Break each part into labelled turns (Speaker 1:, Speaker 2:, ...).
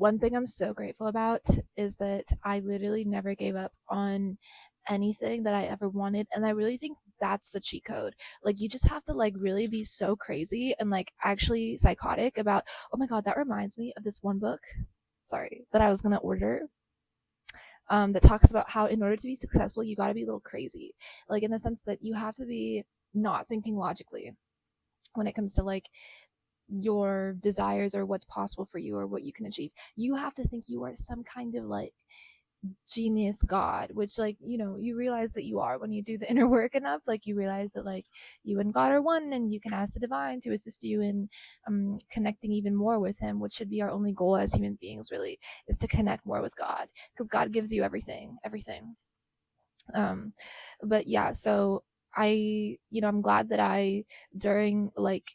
Speaker 1: one thing I'm so grateful about is that I literally never gave up on anything that I ever wanted. And I really think that's the cheat code. Like, you just have to like really be so crazy and like actually psychotic about, oh my God, that reminds me of this one book, sorry, that I was gonna order. That talks about how in order to be successful, you got to be a little crazy, like in the sense that you have to be not thinking logically when it comes to like your desires or what's possible for you or what you can achieve. You have to think you are some kind of like genius god, which like, you realize that you are when you do the inner work enough. Like, you realize that like you and God are one, and you can ask the divine to assist you in connecting even more with him, which should be our only goal as human beings, really, is to connect more with God, because God gives you everything. um but yeah, so I'm glad that I, during like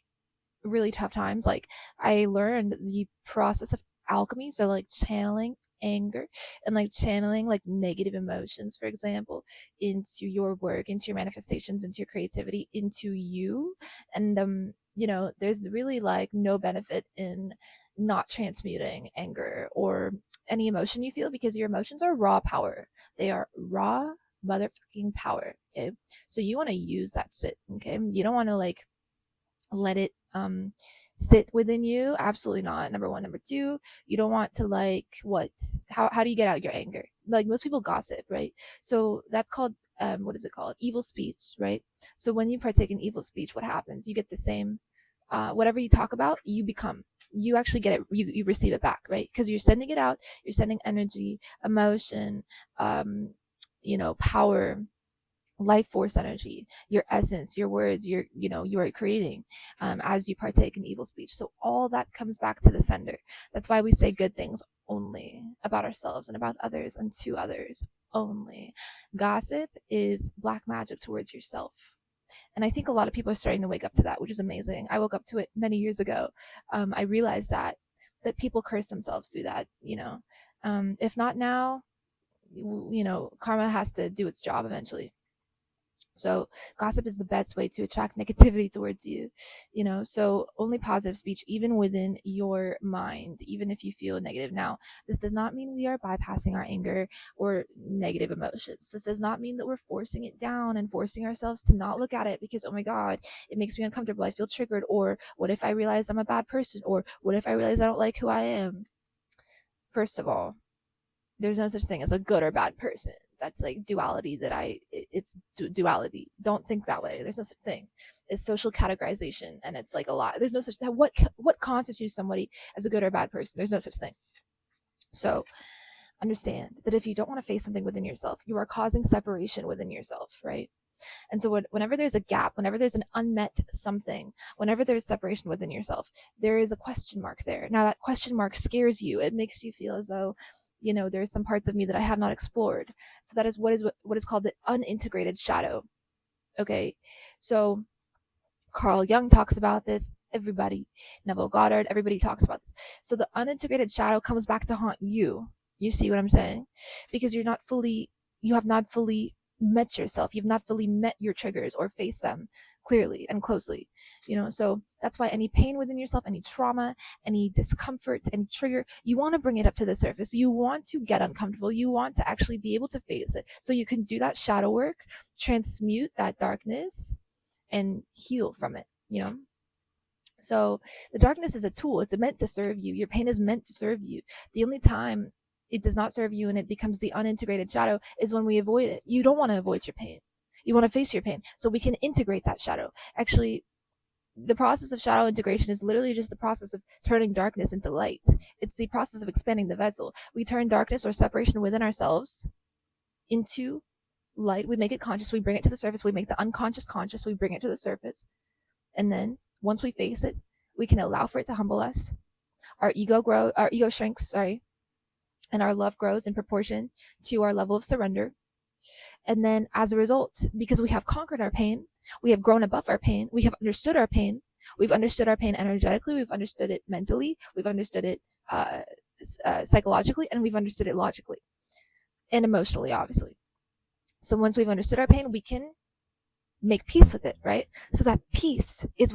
Speaker 1: really tough times, like I learned the process of alchemy, so like channeling anger and like channeling like negative emotions, for example, into your work, into your manifestations, into your creativity, into you. And there's really like no benefit in not transmuting anger or any emotion you feel, because your emotions are raw power. They are raw motherfucking power. Okay, so you want to use that shit. Okay, you don't want to like let it sit within you. Absolutely not. Number one. Number two, you don't want to like, how do you get out your anger? Like, most people gossip, right? So that's called what is it called, evil speech, right? So when you partake in evil speech, what happens? You get the same whatever you talk about, you actually get it, you receive it back, right? Because you're sending it out, you're sending energy, emotion, power, life force energy, your essence, your words, you are creating as you partake in evil speech. So all that comes back to the sender. That's why we say good things only about ourselves and about others and to others only. Gossip is black magic towards yourself. And I think a lot of people are starting to wake up to that, which is amazing. I woke up to it many years ago. I realized that people curse themselves through that. If not now, karma has to do its job eventually. So gossip is the best way to attract negativity towards you, so only positive speech, even within your mind, even if you feel negative. Now, this does not mean we are bypassing our anger or negative emotions. This does not mean that we're forcing it down and forcing ourselves to not look at it because, oh my God, it makes me uncomfortable, I feel triggered, or what if I realize I'm a bad person, or what if I realize I don't like who I am. First of all, there's no such thing as a good or bad person. That's like duality it's duality. Don't think that way. There's no such thing. It's social categorization, and it's like a lot. There's no such thing. What constitutes somebody as a good or bad person? There's no such thing. So understand that if you don't want to face something within yourself, you are causing separation within yourself, right? And so whenever there's a gap, whenever there's an unmet something, whenever there's separation within yourself, there is a question mark there. Now that question mark scares you. It makes you feel as though, there's some parts of me that I have not explored. So that is what is called the unintegrated shadow. Okay, so Carl Jung talks about this. Everybody, Neville Goddard, everybody talks about this. So the unintegrated shadow comes back to haunt you. You see what I'm saying? Because you have not fully met yourself. You've not fully met your triggers or faced them clearly and closely. So that's why any pain within yourself, any trauma, any discomfort, any trigger, you want to bring it up to the surface. You want to get uncomfortable. You want to actually be able to face it so you can do that shadow work, transmute that darkness, and heal from it. So the darkness is a tool. It's meant to serve you. Your pain is meant to serve you. The only time it does not serve you and it becomes the unintegrated shadow is when we avoid it. You don't want to avoid your pain. You want to face your pain so we can integrate that shadow. Actually, the process of shadow integration is literally just the process of turning darkness into light. It's the process of expanding the vessel. We turn darkness or separation within ourselves into light. We make it conscious. We bring it to the surface. We make the unconscious conscious. We bring it to the surface. And then once we face it, we can allow for it to humble us. Our ego shrinks, and our love grows in proportion to our level of surrender. And then as a result, because we have conquered our pain, we have grown above our pain, we have understood our pain, we've understood our pain energetically, we've understood it mentally, we've understood it psychologically, and we've understood it logically and emotionally, obviously. So once we've understood our pain, we can make peace with it, right? So that peace is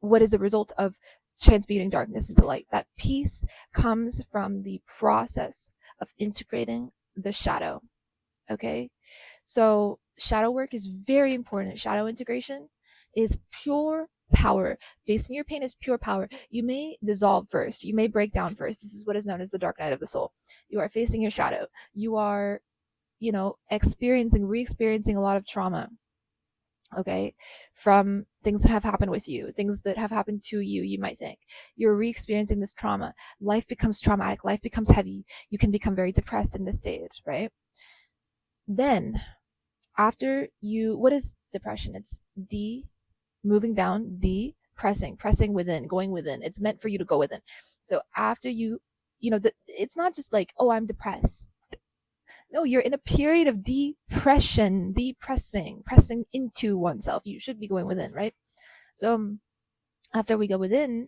Speaker 1: what is a result of transmuting darkness into light. That peace comes from the process of integrating the shadow. Okay, so shadow work is very important. Shadow integration is pure power. Facing your pain is pure power. You may dissolve first, you may break down first. This is what is known as the dark night of the soul. You are facing your shadow. You are, re-experiencing a lot of trauma, okay, from things that have happened with you, things that have happened to you. You might think you're re-experiencing this trauma. Life becomes traumatic, life becomes heavy. You can become very depressed in this stage, right? Then after you, what is depression? It's moving down, pressing within, going within. It's meant for you to go within. So after it's not just like, oh, I'm depressed. No, you're in a period of depression, pressing into oneself. You should be going within, right? So after we go within,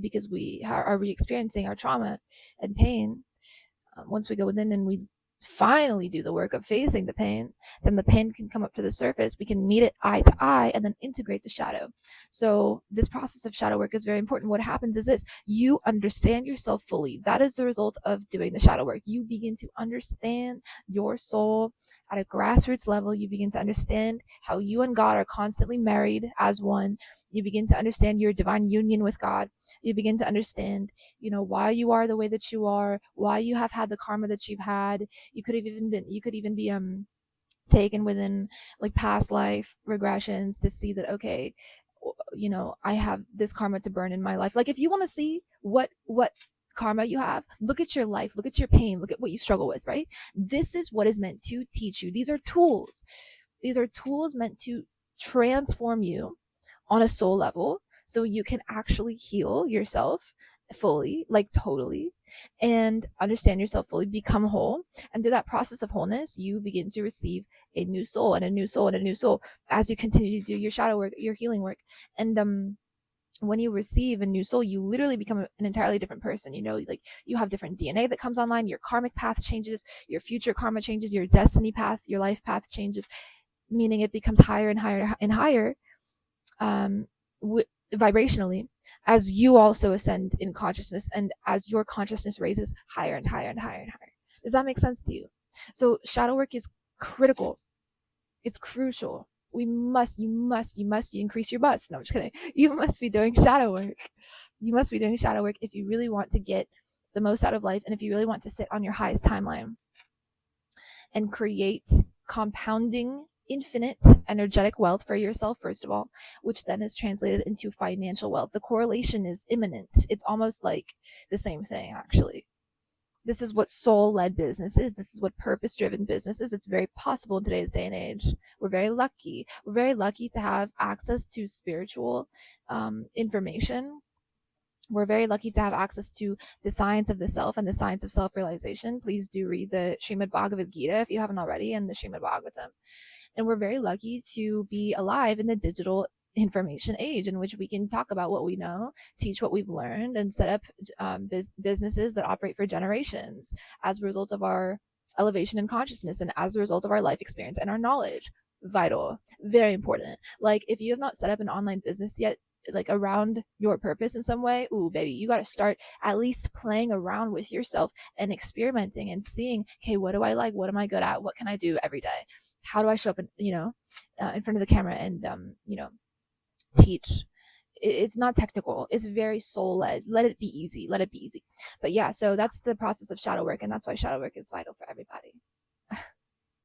Speaker 1: because we are re-experiencing our trauma and pain, once we go within and we finally do the work of facing the pain, then the pain can come up to the surface. We can meet it eye to eye and then integrate the shadow. So this process of shadow work is very important. What happens is this: you understand yourself fully. That is the result of doing the shadow work. You begin to understand your soul at a grassroots level. You begin to understand how you and God are constantly married as one. You begin to understand your divine union with God. You begin to understand, why you are the way that you are, why you have had the karma that you've had. You could even be taken within like past life regressions to see that, okay, I have this karma to burn in my life. Like if you want to see what karma you have, look at your life, look at your pain, look at what you struggle with, right? This is what is meant to teach you. These are tools meant to transform you on a soul level, so you can actually heal yourself fully, like totally, and understand yourself fully, become whole. And through that process of wholeness, you begin to receive a new soul and a new soul and a new soul as you continue to do your shadow work, your healing work. And when you receive a new soul, you literally become an entirely different person. Like you have different DNA that comes online, your karmic path changes, your future karma changes, your destiny path, your life path changes, meaning it becomes higher and higher and higher, vibrationally, as you also ascend in consciousness and as your consciousness raises higher and higher and higher and higher. Does that make sense to you? So shadow work is critical. It's crucial. You must increase your bust. No, I'm just kidding. You must be doing shadow work. You must be doing shadow work if you really want to get the most out of life, and if you really want to sit on your highest timeline and create compounding infinite energetic wealth for yourself, first of all, which then is translated into financial wealth. The correlation is imminent. It's almost like the same thing, actually. This is what soul-led business is. This is what purpose-driven business is. It's very possible in today's day and age. We're very lucky. We're very lucky to have access to spiritual information. We're very lucky to have access to the science of the self and the science of self-realization. Please do read the Srimad Bhagavad Gita if you haven't already, and the Srimad Bhagavatam. And we're very lucky to be alive in the digital information age, in which we can talk about what we know, teach what we've learned, and set up businesses that operate for generations as a result of our elevation in consciousness and as a result of our life experience and our knowledge. Vital, very important. Like if you have not set up an online business yet, like around your purpose in some way, ooh baby, you got to start at least playing around with yourself and experimenting and seeing, okay, what do I like, what am I good at, what can I do every day, how do I show up in front of the camera and teach. It's not technical, it's very soul led. Let it be easy. But yeah, so that's the process of shadow work, and that's why shadow work is vital for everybody.